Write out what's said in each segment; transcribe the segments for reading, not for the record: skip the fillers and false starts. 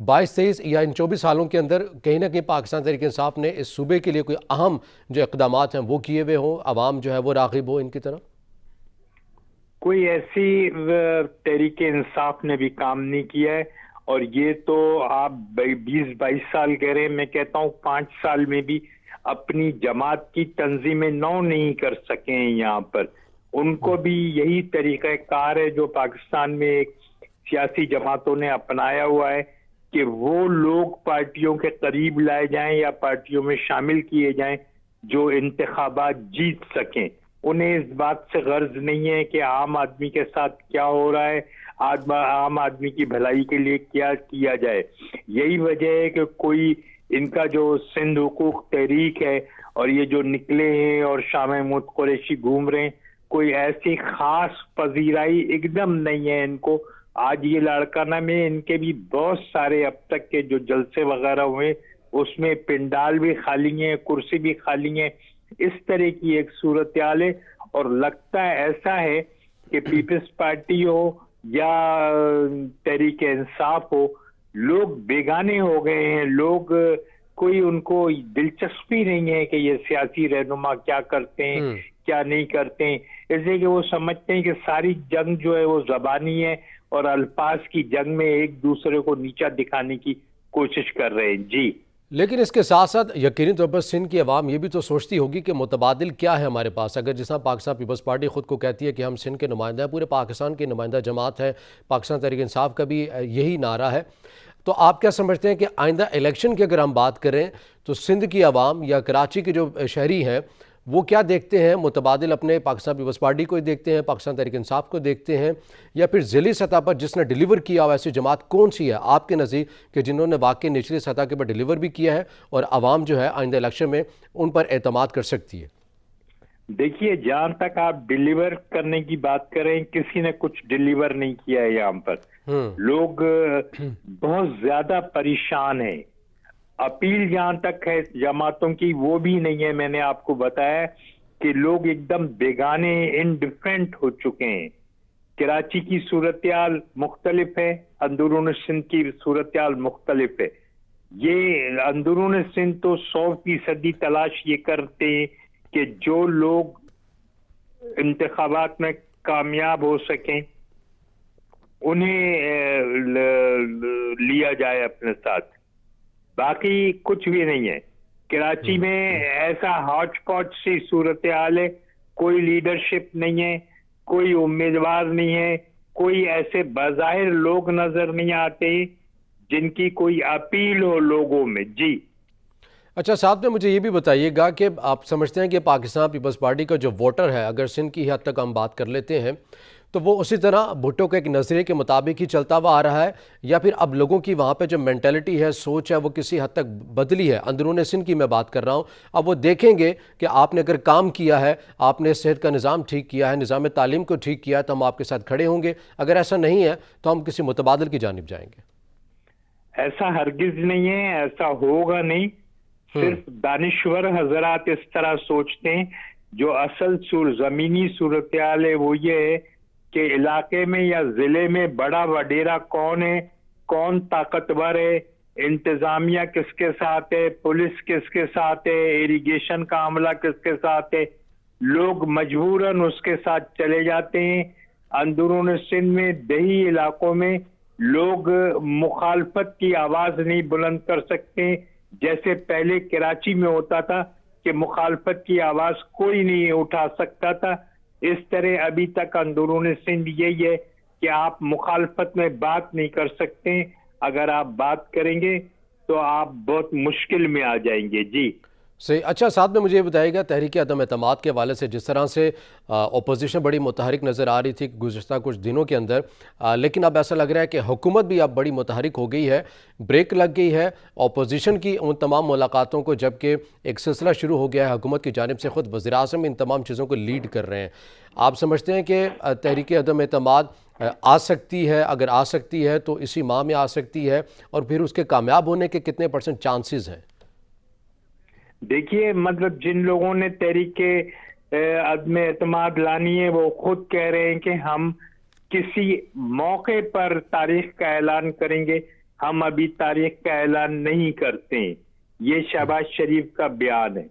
22-23 یا ان 24 سالوں کے اندر کہیں نہ کہیں پاکستان تحریک انصاف نے اس صوبے کے لیے کوئی اہم جو اقدامات ہیں وہ کیے ہوئے ہوں، عوام جو ہے وہ راغب ہو ان کی طرف؟ کوئی ایسی تحریک انصاف نے بھی کام نہیں کیا ہے، اور یہ تو آپ 20-22 سال کہہ رہے ہیں، میں کہتا ہوں 5 سال میں بھی اپنی جماعت کی تنظیمیں نو نہیں کر سکے ہیں یہاں پر. ان کو بھی یہی طریقہ کار ہے جو پاکستان میں ایک سیاسی جماعتوں نے اپنایا ہوا ہے کہ وہ لوگ پارٹیوں کے قریب لائے جائیں یا پارٹیوں میں شامل کیے جائیں جو انتخابات جیت سکیں. انہیں اس بات سے غرض نہیں ہے کہ عام آدمی کے ساتھ کیا ہو رہا ہے، عام آدمی کی بھلائی کے لیے کیا کیا جائے. یہی وجہ ہے کہ کوئی ان کا جو سندھ حقوق تحریک ہے اور یہ جو نکلے ہیں اور شاہ محمود قریشی گھوم رہے ہیں، کوئی ایسی خاص پذیرائی ایک دم نہیں ہے ان کو. آج یہ لاڑکانہ میں ان کے بھی بہت سارے اب تک کے جو جلسے وغیرہ ہوئے اس میں پنڈال بھی خالی ہیں، کرسی بھی خالی ہیں. اس طرح کی ایک صورتحال ہے، اور لگتا ہے ایسا ہے کہ پیپلز پارٹی ہو یا تحریک انصاف ہو، لوگ بیگانے ہو گئے ہیں. لوگ کوئی ان کو دلچسپی نہیں ہے کہ یہ سیاسی رہنما کیا کرتے ہیں کیا نہیں کرتے ہیں، اس لیے کہ وہ سمجھتے ہیں کہ ساری جنگ جو ہے وہ زبانی ہے اور الفاظ کی جنگ میں ایک دوسرے کو نیچا دکھانے کی کوشش کر رہے ہیں. جی لیکن اس کے ساتھ ساتھ یقینی طور پر سندھ کی عوام یہ بھی تو سوچتی ہوگی کہ متبادل کیا ہے ہمارے پاس. اگر جس طرح پاکستان پیپلز پارٹی خود کو کہتی ہے کہ ہم سندھ کے نمائندہ ہیں، پورے پاکستان کی نمائندہ جماعت ہے، پاکستان تحریک انصاف کا بھی یہی نعرہ ہے، تو آپ کیا سمجھتے ہیں کہ آئندہ الیکشن کی اگر ہم بات کریں تو سندھ کی عوام یا کراچی کے جو شہری ہیں وہ کیا دیکھتے ہیں؟ متبادل اپنے پاکستان پیپلز پارٹی کو دیکھتے ہیں، پاکستان تحریک انصاف کو دیکھتے ہیں، یا پھر ضلعی سطح پر جس نے ڈیلیور کیا ہوا ایسی جماعت کون سی ہے آپ کے نزدیک کہ جنہوں نے واقعی نچلی سطح کے پر ڈیلیور بھی کیا ہے اور عوام جو ہے آئندہ الیکشن میں ان پر اعتماد کر سکتی ہے؟ دیکھیے، جہاں تک آپ ڈیلیور کرنے کی بات کریں، کسی نے کچھ ڈیلیور نہیں کیا ہے یہاں پر. لوگ بہت زیادہ پریشان ہیں. اپیل جہاں تک ہے جماعتوں کی وہ بھی نہیں ہے. میں نے آپ کو بتایا کہ لوگ ایک دم بیگانے انڈیفرنٹ ہو چکے ہیں. کراچی کی صورتحال مختلف ہے، اندرون سندھ کی صورتحال مختلف ہے. یہ اندرون سندھ تو 100% تلاش یہ کرتے ہیں کہ جو لوگ انتخابات میں کامیاب ہو سکیں انہیں لیا جائے اپنے ساتھ. باقی کچھ بھی نہیں ہے. کراچی میں ایسا ہاٹ پاٹ سی صورتحال ہے، کوئی لیڈرشپ نہیں ہے، کوئی امیدوار نہیں ہے، کوئی ایسے بظاہر لوگ نظر نہیں آتے جن کی کوئی اپیل ہو لوگوں میں. جی اچھا، ساتھ میں مجھے یہ بھی بتائیے گا کہ آپ سمجھتے ہیں کہ پاکستان پیپلز پارٹی کا جو ووٹر ہے، اگر سندھ کی حد تک ہم بات کر لیتے ہیں، تو وہ اسی طرح بھٹو کے ایک نظریے کے مطابق ہی چلتا ہوا آ رہا ہے، یا پھر اب لوگوں کی وہاں پہ جو مینٹلٹی ہے، سوچ ہے، وہ کسی حد تک بدلی ہے؟ اندرون سندھ کی میں بات کر رہا ہوں. اب وہ دیکھیں گے کہ آپ نے اگر کام کیا ہے، آپ نے صحت کا نظام ٹھیک کیا ہے، نظام تعلیم کو ٹھیک کیا ہے، تو ہم آپ کے ساتھ کھڑے ہوں گے. اگر ایسا نہیں ہے تو ہم کسی متبادل کی جانب جائیں گے. ایسا ہرگز نہیں ہے، ایسا ہوگا نہیں. صرف دانشور حضرات اس طرح سوچتے ہیں. جو اصل زمینی صورتحال ہے وہ یہ ہے کہ علاقے میں یا ضلع میں بڑا وڈیرا کون ہے، کون طاقتور ہے، انتظامیہ کس کے ساتھ ہے، پولیس کس کے ساتھ ہے، ایریگیشن کا عملہ کس کے ساتھ ہے. لوگ مجبوراً اس کے ساتھ چلے جاتے ہیں. اندرون سندھ میں دیہی علاقوں میں لوگ مخالفت کی آواز نہیں بلند کر سکتے جیسے پہلے کراچی میں ہوتا تھا کہ مخالفت کی آواز کوئی نہیں اٹھا سکتا تھا. اس طرح ابھی تک اندرون سندھ یہی ہے کہ آپ مخالفت میں بات نہیں کر سکتے. اگر آپ بات کریں گے تو آپ بہت مشکل میں آ جائیں گے. جی صحیح. اچھا، ساتھ میں مجھے یہ بتائیے گا تحریک عدم اعتماد کے حوالے سے جس طرح سے اپوزیشن بڑی متحرک نظر آ رہی تھی گزشتہ کچھ دنوں کے اندر، لیکن اب ایسا لگ رہا ہے کہ حکومت بھی اب بڑی متحرک ہو گئی ہے، بریک لگ گئی ہے اپوزیشن کی ان تمام ملاقاتوں کو، جبکہ ایک سلسلہ شروع ہو گیا ہے حکومت کی جانب سے. خود وزیر اعظم ان تمام چیزوں کو لیڈ کر رہے ہیں. آپ سمجھتے ہیں کہ تحریک عدم اعتماد آ سکتی ہے؟ اگر آ سکتی ہے تو اسی ماہ میں آ سکتی ہے، اور پھر اس کے کامیاب ہونے کے کتنے % چانسز ہیں؟ دیکھیے، مطلب جن لوگوں نے تحریک عدم اعتماد لانی ہے وہ خود کہہ رہے ہیں کہ ہم کسی موقع پر تاریخ کا اعلان کریں گے. ہم ابھی تاریخ کا اعلان نہیں کرتے ہیں. یہ شہباز شریف کا بیان ہے.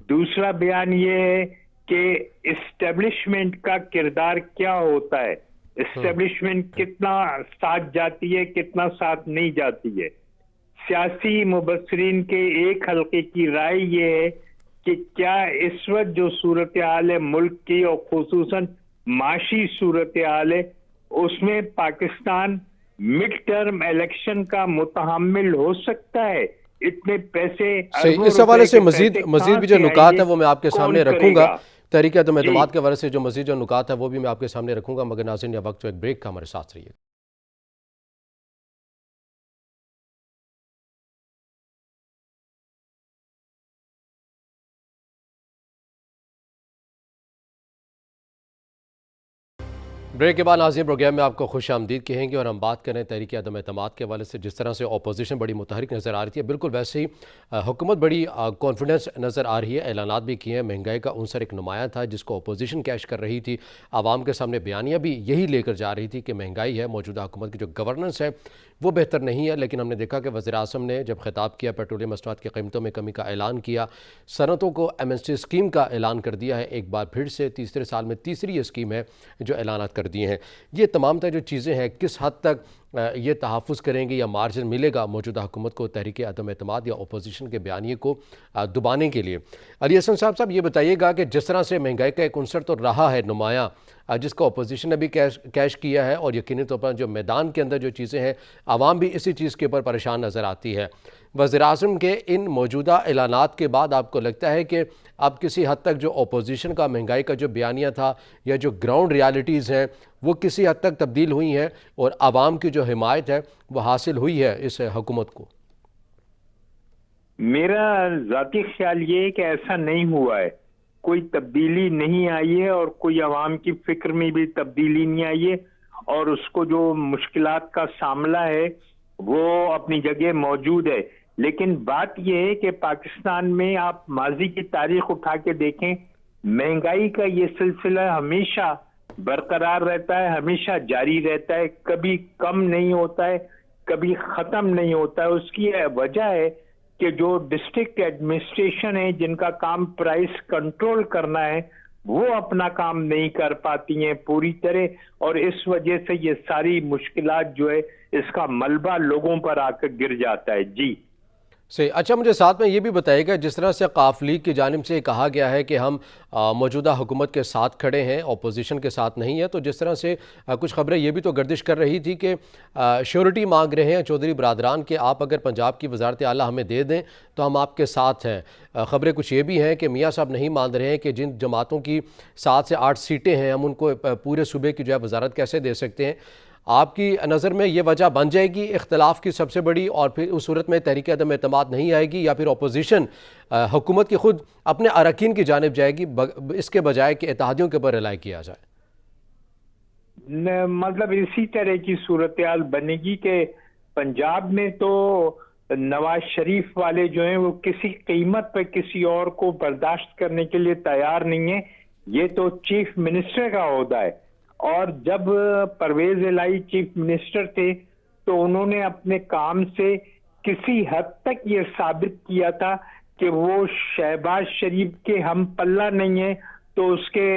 دوسرا بیان یہ ہے کہ اسٹیبلشمنٹ کا کردار کیا ہوتا ہے, اسٹیبلشمنٹ کتنا ساتھ جاتی ہے, کتنا ساتھ نہیں جاتی ہے. سیاسی مبصرین کے ایک حلقے کی رائے یہ ہے کہ کیا اس وقت جو صورتحال ہے ملک کی, اور خصوصاً معاشی صورتحال ہے, اس میں پاکستان مڈ ٹرم الیکشن کا متحمل ہو سکتا ہے؟ اتنے پیسے, صحیح. اس حوالے سے مزید بھی جو نکات ہیں وہ میں آپ کے سامنے رکھوں گا. تحریک عدم اعتماد کے حوالے سے جو مزید جو نکات ہیں وہ بھی میں آپ کے سامنے رکھوں گا, مگر ناظرین یہ وقت تو ایک بریک کا, ہمارے ساتھ رہیے. بریک کے بعد ناظرین پروگرام میں آپ کو خوش آمدید کہیں گے, اور ہم بات کریں تحریک عدم اعتماد کے حوالے سے. جس طرح سے اپوزیشن بڑی متحرک نظر آ رہی تھی, بالکل ویسے ہی حکومت بڑی کانفیڈنس نظر آ رہی ہے. اعلانات بھی کیے ہیں, مہنگائی کا عنصر ایک نمایاں تھا جس کو اپوزیشن کیش کر رہی تھی. عوام کے سامنے بیانیاں بھی یہی لے کر جا رہی تھی کہ مہنگائی ہے, موجودہ حکومت کی جو گورننس ہے وہ بہتر نہیں ہے. لیکن ہم نے دیکھا کہ وزیر اعظم نے جب خطاب کیا, پیٹرولیم مصنوعات کی قیمتوں میں کمی کا اعلان کیا, صنعتوں کو ایمنسٹی اسکیم کا اعلان کر دیا ہے. ایک بار پھر سے تیسرے سال میں تیسری یہ اسکیم ہے جو اعلانات کر دیے ہیں. یہ تمام تر جو چیزیں ہیں کس حد تک یہ تحفظ کریں گے یا مارجن ملے گا موجودہ حکومت کو تحریک عدم اعتماد یا اپوزیشن کے بیانیے کو دبانے کے لیے؟ علی حسن صاحب یہ بتائیے گا کہ جس طرح سے مہنگائی کا ایک عنصر تو رہا ہے نمایاں, جس کو اپوزیشن نے بھی کیش کیا ہے, اور یقینی طور پر جو میدان کے اندر جو چیزیں ہیں عوام بھی اسی چیز کے اوپر پریشان نظر آتی ہے. وزیر اعظم کے ان موجودہ اعلانات کے بعد آپ کو لگتا ہے کہ اب کسی حد تک جو اپوزیشن کا مہنگائی کا جو بیانیہ تھا یا جو گراؤنڈ ریالٹیز ہیں وہ کسی حد تک تبدیل ہوئی ہیں, اور عوام کی جو حمایت ہے وہ حاصل ہوئی ہے اس حکومت کو؟ میرا ذاتی خیال یہ ہے کہ ایسا نہیں ہوا ہے, کوئی تبدیلی نہیں آئی ہے, اور کوئی عوام کی فکر میں بھی تبدیلی نہیں آئی ہے, اور اس کو جو مشکلات کا سامنا ہے وہ اپنی جگہ موجود ہے. لیکن بات یہ ہے کہ پاکستان میں آپ ماضی کی تاریخ اٹھا کے دیکھیں, مہنگائی کا یہ سلسلہ ہمیشہ برقرار رہتا ہے, ہمیشہ جاری رہتا ہے, کبھی کم نہیں ہوتا ہے, کبھی ختم نہیں ہوتا ہے. اس کی وجہ ہے کہ جو ڈسٹرکٹ ایڈمنسٹریشن ہے جن کا کام پرائس کنٹرول کرنا ہے وہ اپنا کام نہیں کر پاتی ہیں پوری طرح, اور اس وجہ سے یہ ساری مشکلات جو ہے اس کا ملبہ لوگوں پر آ کر گر جاتا ہے. جی صحیح. اچھا مجھے ساتھ میں یہ بھی بتائیے گا, جس طرح سے قاف لیگ کی جانب سے کہا گیا ہے کہ ہم موجودہ حکومت کے ساتھ کھڑے ہیں, اپوزیشن کے ساتھ نہیں ہے, تو جس طرح سے کچھ خبریں یہ بھی تو گردش کر رہی تھی کہ شیورٹی مانگ رہے ہیں چودھری برادران کہ آپ اگر پنجاب کی وزارت اعلیٰ ہمیں دے دیں تو ہم آپ کے ساتھ ہیں. خبریں کچھ یہ بھی ہیں کہ میاں صاحب نہیں مان رہے ہیں کہ جن جماعتوں کی 7 سے 8 سیٹیں ہیں ہم ان کو پورے صوبے کی جو ہے وزارت کیسے دے سکتے ہیں. آپ کی نظر میں یہ وجہ بن جائے گی اختلاف کی سب سے بڑی, اور پھر اس صورت میں تحریک عدم اعتماد نہیں آئے گی, یا پھر اپوزیشن حکومت کی خود اپنے اراکین کی جانب جائے گی اس کے بجائے کہ اتحادیوں کے اوپر ریلائی کیا جائے؟ مطلب اسی طرح کی صورتحال بنے گی کہ پنجاب میں تو نواز شریف والے جو ہیں وہ کسی قیمت پہ کسی اور کو برداشت کرنے کے لیے تیار نہیں ہیں. یہ تو چیف منسٹر کا عہدہ ہے, اور جب پرویز الہی چیف منسٹر تھے تو انہوں نے اپنے کام سے کسی حد تک یہ ثابت کیا تھا کہ وہ شہباز شریف کے ہم پلہ نہیں ہیں تو اس کے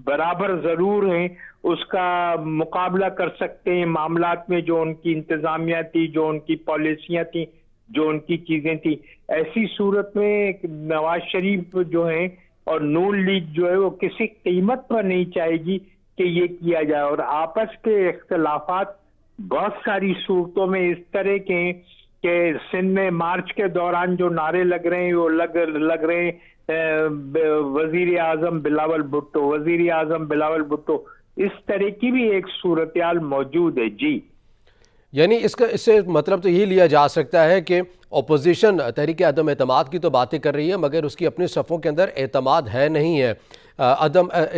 برابر ضرور ہیں, اس کا مقابلہ کر سکتے ہیں معاملات میں جو ان کی انتظامیہ تھی, جو ان کی پالیسیاں تھیں, جو ان کی چیزیں تھیں. ایسی صورت میں نواز شریف جو ہیں اور نون لیگ جو ہے وہ کسی قیمت پر نہیں چاہے گی کہ یہ کیا جائے, اور آپس کے اختلافات بہت ساری صورتوں میں اس طرح کے ہیں کہ سندھ میں مارچ کے دوران جو نعرے لگ رہے ہیں وہ لگ رہے ہیں وزیر اعظم بلاول بھٹو, وزیر اعظم بلاول بھٹو. اس طرح کی بھی ایک صورتحال موجود ہے. جی یعنی اس سے مطلب تو یہی لیا جا سکتا ہے کہ اپوزیشن تحریک عدم اعتماد کی تو باتیں کر رہی ہے مگر اس کی اپنی صفوں کے اندر اعتماد ہے نہیں ہے.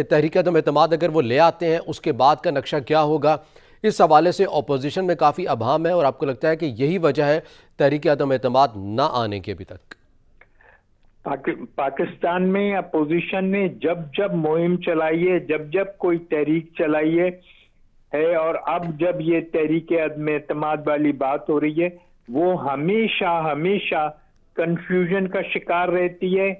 تحریک عدم اعتماد اگر وہ لے آتے ہیں اس کے بعد کا نقشہ کیا ہوگا, اس حوالے سے اپوزیشن میں کافی ابہام ہے, اور آپ کو لگتا ہے کہ یہی وجہ ہے تحریک عدم اعتماد نہ آنے کے ابھی تک؟ پاکستان میں اپوزیشن نے جب مہم چلائی ہے, جب کوئی تحریک چلائی ہے, ہے، اور اب جب یہ تحریک عدم اعتماد والی بات ہو رہی ہے وہ ہمیشہ کنفیوژن کا شکار رہتی ہے،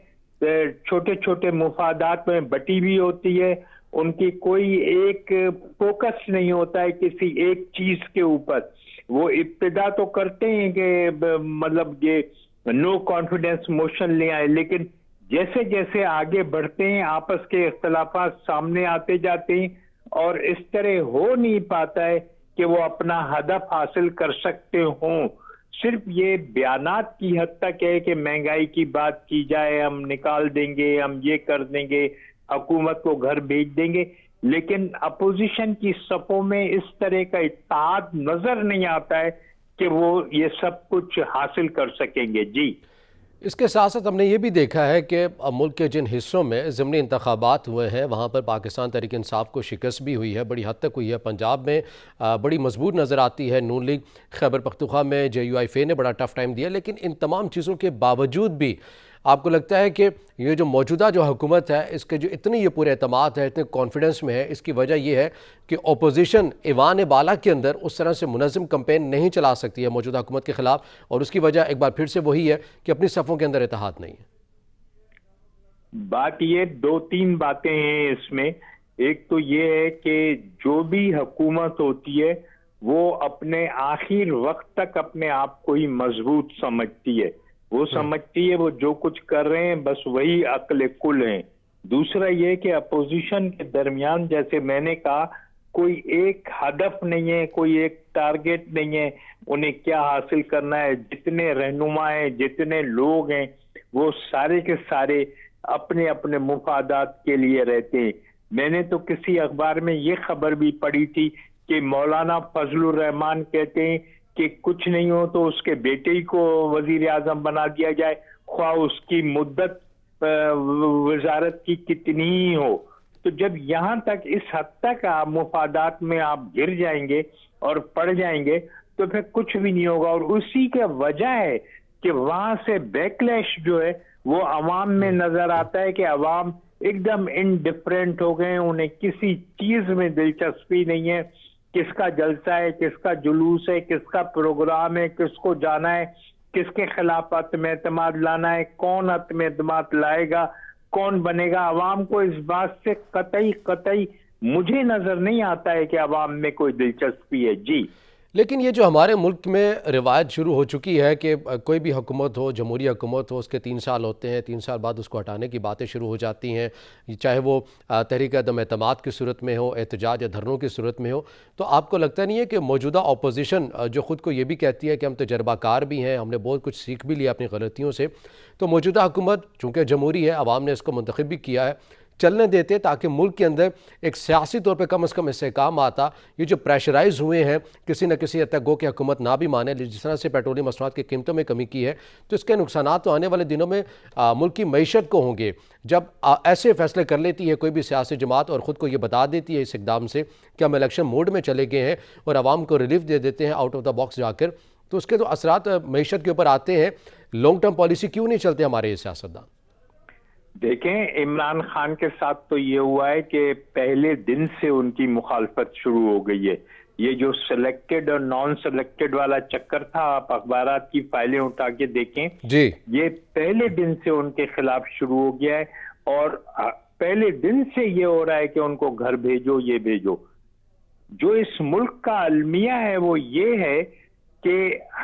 چھوٹے چھوٹے مفادات میں بٹی ہوئی ہوتی ہے، ان کی کوئی ایک فوکس نہیں ہوتا ہے کسی ایک چیز کے اوپر. وہ ابتدا تو کرتے ہیں کہ مطلب یہ نو کانفیڈنس موشن لے آئے، لیکن جیسے جیسے آگے بڑھتے ہیں آپس کے اختلافات سامنے آتے جاتے ہیں اور اس طرح ہو نہیں پاتا ہے کہ وہ اپنا ہدف حاصل کر سکتے ہوں. صرف یہ بیانات کی حد تک ہے کہ مہنگائی کی بات کی جائے، ہم نکال دیں گے، ہم یہ کر دیں گے، حکومت کو گھر بھیج دیں گے، لیکن اپوزیشن کی صفوں میں اس طرح کا اتحاد نظر نہیں آتا ہے کہ وہ یہ سب کچھ حاصل کر سکیں گے. جی اس کے ساتھ ساتھ ہم نے یہ بھی دیکھا ہے کہ ملک کے جن حصوں میں ضمنی انتخابات ہوئے ہیں وہاں پر پاکستان تحریک انصاف کو شکست بھی ہوئی ہے، بڑی حد تک ہوئی ہے. پنجاب میں بڑی مضبوط نظر آتی ہے نون لیگ، خیبر پختونخوا میں JUIF نے بڑا ٹف ٹائم دیا. لیکن ان تمام چیزوں کے باوجود بھی آپ کو لگتا ہے کہ یہ جو موجودہ جو حکومت ہے اس کے جو اتنی یہ پورے اعتماد ہے، اتنے کانفیڈنس میں ہے، اس کی وجہ یہ ہے کہ اپوزیشن ایوان بالا کے اندر اس طرح سے منظم کمپین نہیں چلا سکتی ہے موجودہ حکومت کے خلاف، اور اس کی وجہ ایک بار پھر سے وہی ہے کہ اپنی صفوں کے اندر اتحاد نہیں ہے؟ بات یہ دو تین باتیں ہیں اس میں. ایک تو یہ ہے کہ جو بھی حکومت ہوتی ہے وہ اپنے آخر وقت تک اپنے آپ کو ہی مضبوط سمجھتی ہے، وہ سمجھتی ہے وہ جو کچھ کر رہے ہیں بس وہی عقل کل ہیں. دوسرا یہ کہ اپوزیشن کے درمیان جیسے میں نے کہا کوئی ایک ہدف نہیں ہے، کوئی ایک ٹارگٹ نہیں ہے انہیں کیا حاصل کرنا ہے. جتنے رہنما ہیں، جتنے لوگ ہیں، وہ سارے کے سارے اپنے اپنے مفادات کے لیے رہتے ہیں. میں نے تو کسی اخبار میں یہ خبر بھی پڑھی تھی کہ مولانا فضل الرحمان کہتے ہیں کہ کچھ نہیں ہو تو اس کے بیٹے ہی کو وزیر اعظم بنا دیا جائے، خواہ اس کی مدت وزارت کی کتنی ہی ہو. تو جب یہاں تک اس حد تک آپ مفادات میں آپ گر جائیں گے اور پڑ جائیں گے تو پھر کچھ بھی نہیں ہوگا. اور اسی کا وجہ ہے کہ وہاں سے بیکلیش جو ہے وہ عوام میں نظر آتا ہے کہ عوام ایک دم انڈیفرنٹ ہو گئے، انہیں کسی چیز میں دلچسپی نہیں ہے. کس کا جلسہ ہے، کس کا جلوس ہے، کس کا پروگرام ہے، کس کو جانا ہے، کس کے خلاف عدم اعتماد لانا ہے، کون عدم اعتماد لائے گا، کون بنے گا. عوام کو اس بات سے قطعی مجھے نظر نہیں آتا ہے کہ عوام میں کوئی دلچسپی ہے. جی لیکن یہ جو ہمارے ملک میں روایت شروع ہو چکی ہے کہ کوئی بھی حکومت ہو، جمہوری حکومت ہو، اس کے 3 سال ہوتے ہیں، 3 سال بعد اس کو ہٹانے کی باتیں شروع ہو جاتی ہیں، چاہے وہ تحریک عدم اعتماد کی صورت میں ہو، احتجاج یا دھرنوں کی صورت میں ہو. تو آپ کو لگتا نہیں ہے کہ موجودہ اپوزیشن جو خود کو یہ بھی کہتی ہے کہ ہم تجربہ کار بھی ہیں، ہم نے بہت کچھ سیکھ بھی لیا اپنی غلطیوں سے، تو موجودہ حکومت چونکہ جمہوری ہے، عوام نے اس کو منتخب بھی کیا ہے، چلنے دیتے تاکہ ملک کے اندر ایک سیاسی طور پہ کم از کم استحکام آتا؟ یہ جو پریشرائز ہوئے ہیں کسی نہ کسی حد تک گو کہ حکومت نہ بھی مانے، جس طرح سے پیٹرولیم مصنوعات کی قیمتوں میں کمی کی ہے، تو اس کے نقصانات تو آنے والے دنوں میں ملک کی معیشت کو ہوں گے. جب ایسے فیصلے کر لیتی ہے کوئی بھی سیاسی جماعت اور خود کو یہ بتا دیتی ہے اس اقدام سے کہ ہم الیکشن موڈ میں چلے گئے ہیں اور عوام کو ریلیف دے دیتے ہیں آؤٹ آف دا باکس جا کر، تو اس کے تو اثرات معیشت کے اوپر آتے ہیں. لانگ ٹرم پالیسی کیوں نہیں چلتے ہمارے یہ سیاستدان؟ دیکھیں عمران خان کے ساتھ تو یہ ہوا ہے کہ پہلے دن سے ان کی مخالفت شروع ہو گئی ہے. یہ جو سلیکٹڈ اور نان سلیکٹڈ والا چکر تھا، آپ اخبارات کی فائلیں اٹھا کے دیکھیں جی یہ پہلے دن سے ان کے خلاف شروع ہو گیا ہے، اور پہلے دن سے یہ ہو رہا ہے کہ ان کو گھر بھیجو، یہ بھیجو. جو اس ملک کا المیہ ہے وہ یہ ہے کہ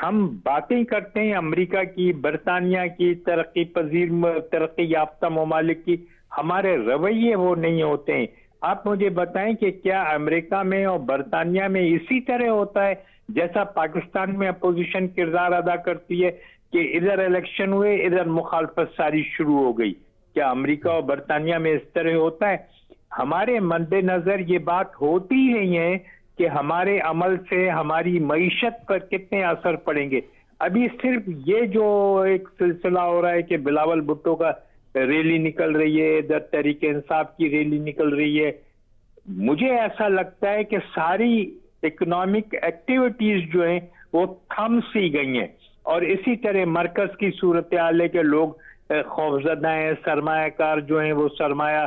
ہم باتیں کرتے ہیں امریکہ کی، برطانیہ کی، ترقی پذیر ترقی یافتہ ممالک کی، ہمارے رویے وہ نہیں ہوتے ہیں. آپ مجھے بتائیں کہ کیا امریکہ میں اور برطانیہ میں اسی طرح ہوتا ہے جیسا پاکستان میں اپوزیشن کردار ادا کرتی ہے کہ ادھر الیکشن ہوئے ادھر مخالفت ساری شروع ہو گئی؟ کیا امریکہ اور برطانیہ میں اس طرح ہوتا ہے؟ ہمارے مد نظر یہ بات ہوتی ہی نہیں ہے کہ ہمارے عمل سے ہماری معیشت پر کتنے اثر پڑیں گے. ابھی صرف یہ جو ایک سلسلہ ہو رہا ہے کہ بلاول بھٹو کا ریلی نکل رہی ہے، ادھر تحریک انصاف کی ریلی نکل رہی ہے، مجھے ایسا لگتا ہے کہ ساری اکنامک ایکٹیویٹیز جو ہیں وہ تھم سی گئی ہیں. اور اسی طرح مرکز کی صورتحال ہے کہ لوگ خوفزدہ ہیں، سرمایہ کار جو ہیں وہ سرمایہ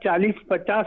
40-50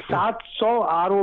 700 RO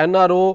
NRO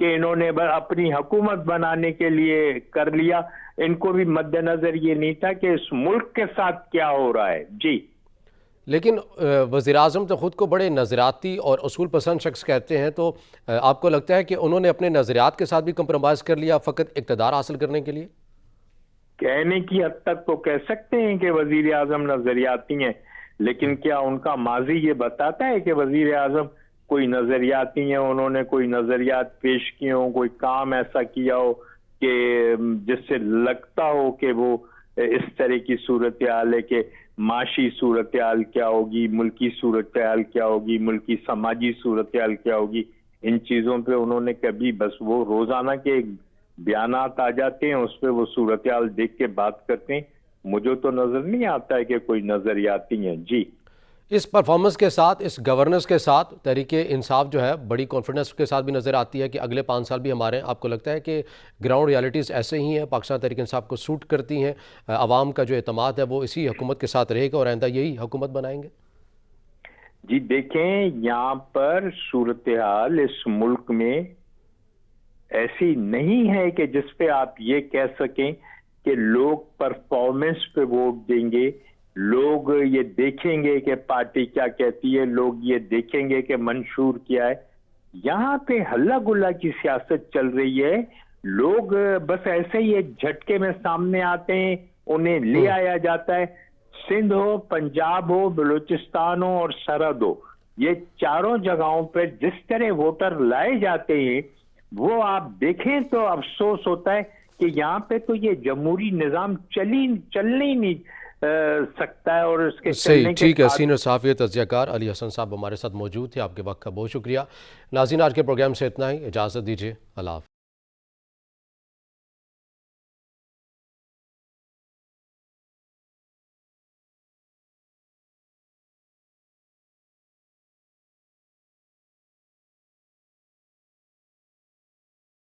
کہ انہوں نے اپنی حکومت بنانے کے لیے کر لیا. ان کو بھی مد نظر یہ نہیں تھا کہ اس ملک کے ساتھ کیا ہو رہا ہے. جی لیکن وزیراعظم تو خود کو بڑے نظریاتی اور اصول پسند شخص کہتے ہیں، تو آپ کو لگتا ہے کہ انہوں نے اپنے نظریات کے ساتھ بھی کمپرومائز کر لیا فقط اقتدار حاصل کرنے کے لیے؟ کہنے کی حد تک تو کہہ سکتے ہیں کہ وزیر اعظم نظریاتی ہیں، لیکن کیا ان کا ماضی یہ بتاتا ہے کہ وزیر اعظم کوئی نظریاتی ہیں؟ انہوں نے کوئی نظریات پیش کیے ہوں، کوئی کام ایسا کیا ہو کہ جس سے لگتا ہو کہ وہ اس طرح کی صورتحال ہے کہ معاشی صورتحال کیا ہوگی، ملکی صورتحال کیا ہوگی، ملکی سماجی صورتحال کیا ہوگی، ان چیزوں پہ انہوں نے کبھی، بس وہ روزانہ کے بیانات آ جاتے ہیں، اس پہ وہ صورتحال دیکھ کے بات کرتے ہیں. مجھے تو نظر نہیں آتا ہے کہ کوئی نظریاتی ہیں. جی اس پرفارمنس کے ساتھ، اس گورننس کے ساتھ تحریک انصاف جو ہے بڑی کانفیڈنس کے ساتھ بھی نظر آتی ہے کہ اگلے 5 سال بھی ہمارے ہیں. آپ کو لگتا ہے کہ گراؤنڈ ریالٹیز ایسے ہی ہیں، پاکستان تحریک انصاف کو سوٹ کرتی ہیں، عوام کا جو اعتماد ہے وہ اسی حکومت کے ساتھ رہے گا اور آئندہ یہی حکومت بنائیں گے؟ جی دیکھیں، یہاں پر صورتحال اس ملک میں ایسی نہیں ہے کہ جس پہ آپ یہ کہہ سکیں کہ لوگ پرفارمنس پہ ووٹ دیں گے، لوگ یہ دیکھیں گے کہ پارٹی کیا کہتی ہے، لوگ یہ دیکھیں گے کہ منشور کیا ہے. یہاں پہ ہلا گلا کی سیاست چل رہی ہے. لوگ بس ایسے ہی ایک جھٹکے میں سامنے آتے ہیں، انہیں لے آیا جاتا ہے. سندھ ہو، پنجاب ہو، بلوچستان ہو اور سرحد ہو، یہ چاروں جگہوں پہ جس طرح ووٹر لائے جاتے ہیں وہ آپ دیکھیں تو افسوس ہوتا ہے کہ یہاں پہ تو یہ جمہوری نظام چلنے ہی نہیں سکتا ہے. اور اس کے صحیح، چلنے کے ٹھیک ہے. بعد سینئر صحافی تجزیہ کار علی حسن صاحب ہمارے ساتھ موجود تھے. آپ کے وقت کا بہت شکریہ. ناظرین، آج کے پروگرام سے اتنا ہی. اجازت دیجیے. اللہ حافظ.